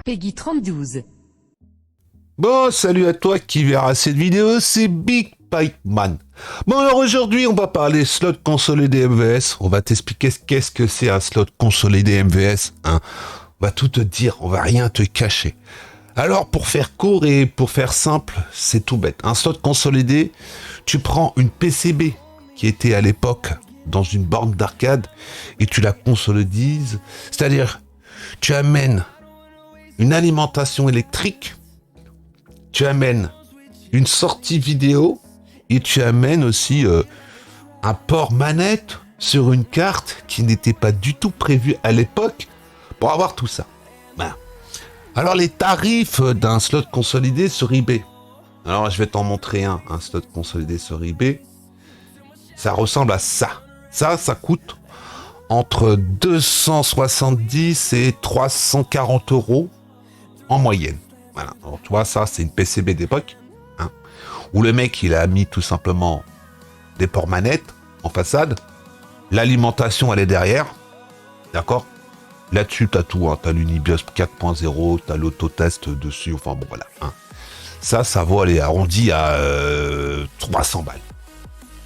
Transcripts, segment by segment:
Peggy 32. Bon, salut à toi qui verra cette vidéo, c'est Big Pipe Man. Bon, alors aujourd'hui, on va parler slot consolidé MVS. On va t'expliquer qu'est-ce que c'est un slot consolidé MVS. Hein. On va tout te dire, on va rien te cacher. Alors, pour faire court et pour faire simple, c'est tout bête. Un slot consolidé, tu prends une PCB qui était à l'époque dans une borne d'arcade et tu la consolidises. C'est-à-dire, tu amènes une alimentation électrique, tu amènes une sortie vidéo et tu amènes aussi un port manette sur une carte qui n'était pas du tout prévu à l'époque pour avoir tout ça. Voilà. Alors les tarifs d'un slot consolidé sur eBay. Alors je vais t'en montrer un slot consolidé sur eBay. Ça ressemble à ça. Ça coûte entre 270 et 340 € en moyenne. Voilà. Alors, tu vois, ça, c'est une PCB d'époque, hein, où le mec, il a mis tout simplement des ports manettes en façade. L'alimentation, elle est derrière. D'accord ? Là-dessus, t'as tout. Hein. T'as l'Unibios 4.0, t'as l'autotest dessus. Enfin, bon, voilà. Hein. Ça vaut aller arrondi à 300 balles.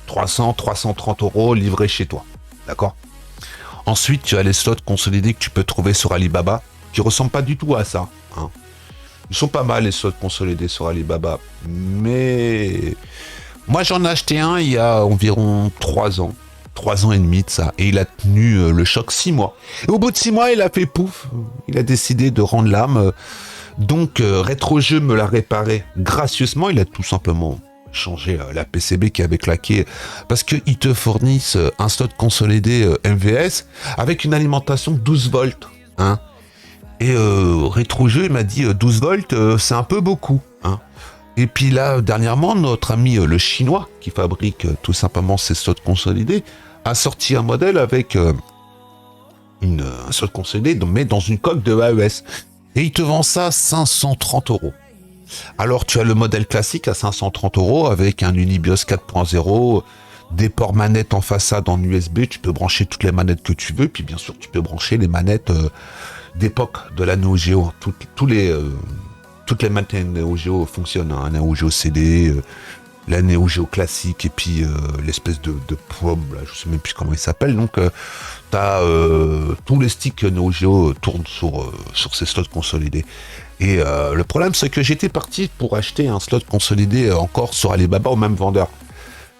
300, 330 € livrés chez toi. D'accord ? Ensuite, tu as les slots consolidés que tu peux trouver sur Alibaba, qui ressemblent pas du tout à ça. Hein. Ils sont pas mal les slots consolidés sur Alibaba, mais moi j'en ai acheté un il y a environ 3 ans, 3 ans et demi de ça, et il a tenu le choc 6 mois. Et au bout de 6 mois, il a fait pouf, il a décidé de rendre l'âme. Donc Rétrojeu me l'a réparé gracieusement, il a tout simplement changé la PCB qui avait claqué, parce qu'ils te fournissent un slot consolidé MVS avec une alimentation 12 volts. Hein. Et Rétrojeu m'a dit 12 volts, c'est un peu beaucoup. Hein. Et puis là, dernièrement, notre ami le chinois, qui fabrique tout simplement ces slots consolidés, a sorti un modèle avec un slot consolidé, mais dans une coque de AES. Et il te vend ça 530 €. Alors tu as le modèle classique à 530 € avec un Unibios 4.0, des ports manettes en façade en USB, tu peux brancher toutes les manettes que tu veux, puis bien sûr tu peux brancher les manettes d'époque de la Neo Geo. Toutes les manettes Neo Geo fonctionnent, hein. Neo Geo CD, la Neo Geo classique et puis l'espèce de pomme, là, je sais même plus comment il s'appelle. Donc tous les sticks Neo Geo tournent sur ces slots consolidés. Et le problème, c'est que j'étais parti pour acheter un slot consolidé encore sur Alibaba au même vendeur.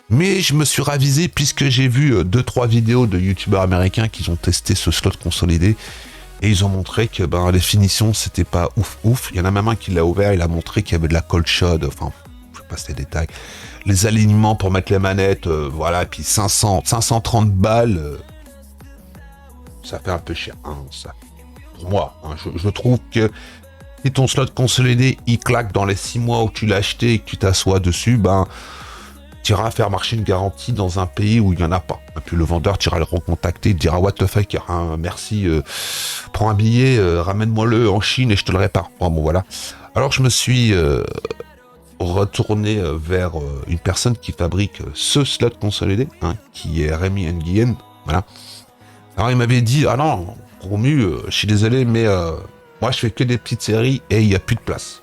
Mais je me suis ravisé puisque j'ai vu 2-3 vidéos de youtubeurs américains qui ont testé ce slot consolidé. Et ils ont montré que les finitions, c'était pas ouf. Il y en a même un qui l'a ouvert, il a montré qu'il y avait de la cold shot. Enfin, je passe les détails. Les alignements pour mettre les manettes, voilà. Et puis 530 balles, ça fait un peu cher. Hein, ça. Pour moi, hein, je trouve que si ton slot consolidé, il claque dans les 6 mois où tu l'as acheté et que tu t'assois dessus, tu iras faire marcher une garantie dans un pays où il n'y en a pas. Et puis le vendeur, tu iras le recontacter, il te dira what the fuck, hein, merci, prends un billet, ramène-moi-le en Chine et je te le répare. Bon, voilà. Alors je me suis retourné vers une personne qui fabrique ce slot consolidé, hein, qui est Rémi Nguyen. Voilà. Alors il m'avait dit, ah non, Romu, je suis désolé, mais moi je fais que des petites séries et il n'y a plus de place.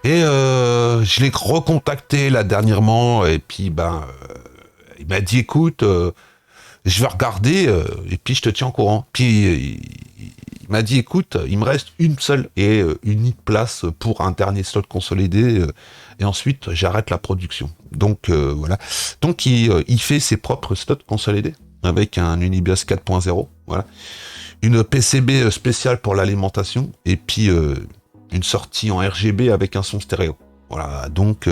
Et je l'ai recontacté là dernièrement et puis il m'a dit écoute, je vais regarder et puis je te tiens au courant. Puis il m'a dit écoute, il me reste une seule et unique place pour un dernier slot consolidé et ensuite j'arrête la production. Donc voilà. Donc il fait ses propres slots consolidés avec un Unibios 4.0. Voilà. Une PCB spéciale pour l'alimentation et puis une sortie en RGB avec un son stéréo. Voilà, donc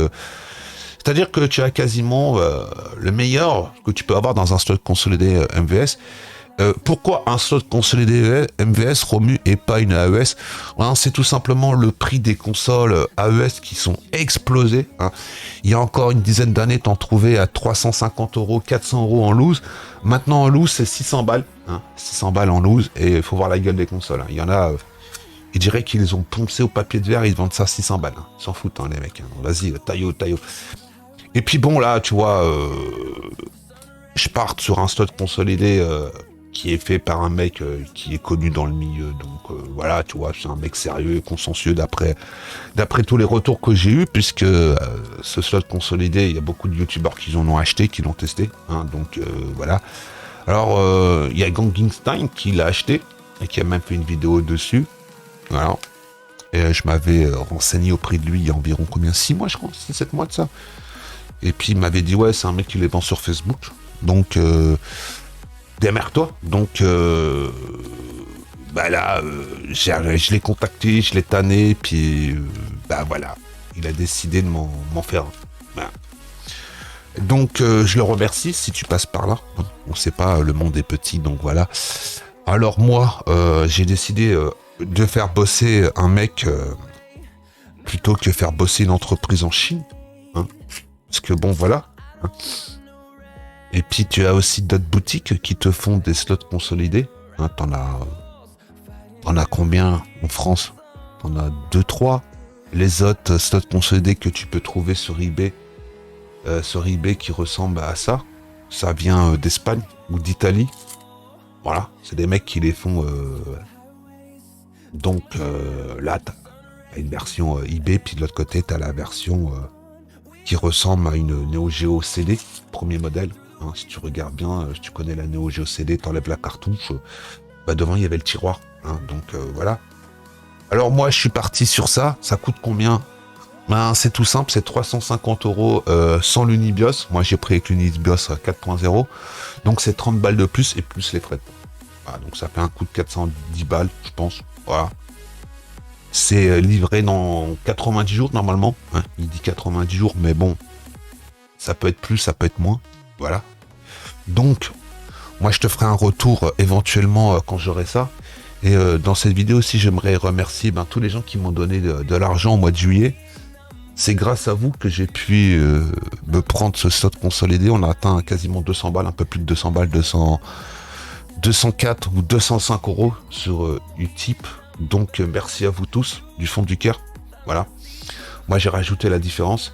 c'est-à-dire que tu as quasiment le meilleur que tu peux avoir dans un slot consolidé MVS. Pourquoi un slot consolidé MVS Romu et pas une AES? C'est tout simplement le prix des consoles AES qui sont explosées. Hein. Il y a encore une dizaine d'années, t'en trouvais à 350 €, 400 € en loose. Maintenant en loose, c'est 600 balles. Hein. 600 balles en loose et il faut voir la gueule des consoles. Hein. Il y en a... ils diraient qu'ils les ont poncés au papier de verre, ils vendent ça 600 balles. Hein. Ils s'en foutent, hein, les mecs. Hein. Vas-y, taillot. Et puis bon, là, tu vois, je pars sur un slot consolidé qui est fait par un mec qui est connu dans le milieu. Donc voilà, tu vois, c'est un mec sérieux et consciencieux d'après tous les retours que j'ai eus, puisque ce slot consolidé, il y a beaucoup de youtubeurs qui en ont acheté, qui l'ont testé. Hein, donc voilà. Alors il y a Gangingstein qui l'a acheté et qui a même fait une vidéo dessus. Voilà. Et je m'avais renseigné auprès de lui il y a environ combien, 6 mois je crois, 7 mois de ça. Et puis il m'avait dit ouais, c'est un mec qui les vend sur Facebook. Donc démerde-toi. Donc bah là, je l'ai contacté, je l'ai tanné, puis bah voilà, il a décidé de m'en faire un. Voilà. Donc je le remercie si tu passes par là. On sait pas, le monde est petit, donc voilà. Alors moi, j'ai décidé de faire bosser un mec plutôt que faire bosser une entreprise en Chine. Hein, parce que bon, voilà. Hein. Et puis tu as aussi d'autres boutiques qui te font des slots consolidés. Hein, t'en as combien en France? T'en as 2-3. Les autres slots consolidés que tu peux trouver sur eBay qui ressemblent à ça. Ça vient d'Espagne ou d'Italie. Voilà, c'est des mecs qui les font. Donc là, t'as une version eBay, puis de l'autre côté, t'as la version qui ressemble à une Neo Geo CD, premier modèle. Hein, si tu regardes bien, si tu connais la Neo Geo CD, t'enlèves la cartouche. Bah devant, il y avait le tiroir. Hein, donc voilà. Alors moi, je suis parti sur ça. Ça coûte combien? Ben, c'est tout simple, c'est 350 € sans l'Unibios. Moi, j'ai pris avec l'Unibios 4.0. Donc, c'est 30 balles de plus et plus les frais de port. Voilà, donc, ça fait un coût de 410 balles, je pense. Voilà. C'est livré dans 90 jours, normalement. Hein, il dit 90 jours, mais bon, ça peut être plus, ça peut être moins. Voilà. Donc, moi, je te ferai un retour éventuellement quand j'aurai ça. Et dans cette vidéo aussi, j'aimerais remercier tous les gens qui m'ont donné de l'argent au mois de juillet. C'est grâce à vous que j'ai pu me prendre ce slot consolidé. On a atteint quasiment 200 balles, un peu plus de 200 balles, 204 ou 205 € sur Utip. Donc merci à vous tous, du fond du cœur. Voilà. Moi j'ai rajouté la différence.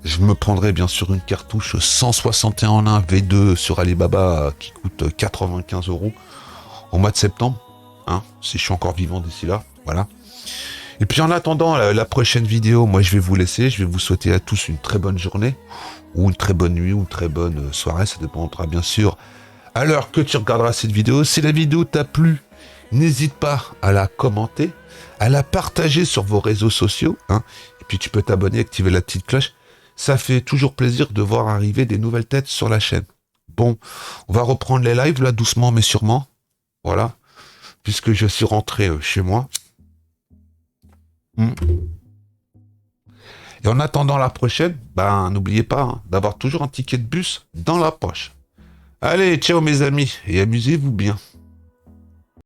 Je me prendrai bien sûr une cartouche 161 en 1 V2 sur Alibaba qui coûte 95 € au mois de septembre. Hein, si je suis encore vivant d'ici là. Voilà. Et puis en attendant la prochaine vidéo, moi je vais vous laisser, je vais vous souhaiter à tous une très bonne journée, ou une très bonne nuit, ou une très bonne soirée, ça dépendra bien sûr à l'heure que tu regarderas cette vidéo. Si la vidéo t'a plu, n'hésite pas à la commenter, à la partager sur vos réseaux sociaux, hein, et puis tu peux t'abonner, activer la petite cloche, ça fait toujours plaisir de voir arriver des nouvelles têtes sur la chaîne. Bon, on va reprendre les lives là doucement mais sûrement, voilà, puisque je suis rentré chez moi. Et en attendant la prochaine, n'oubliez pas d'avoir toujours un ticket de bus dans la poche. Allez, ciao mes amis, et amusez-vous bien.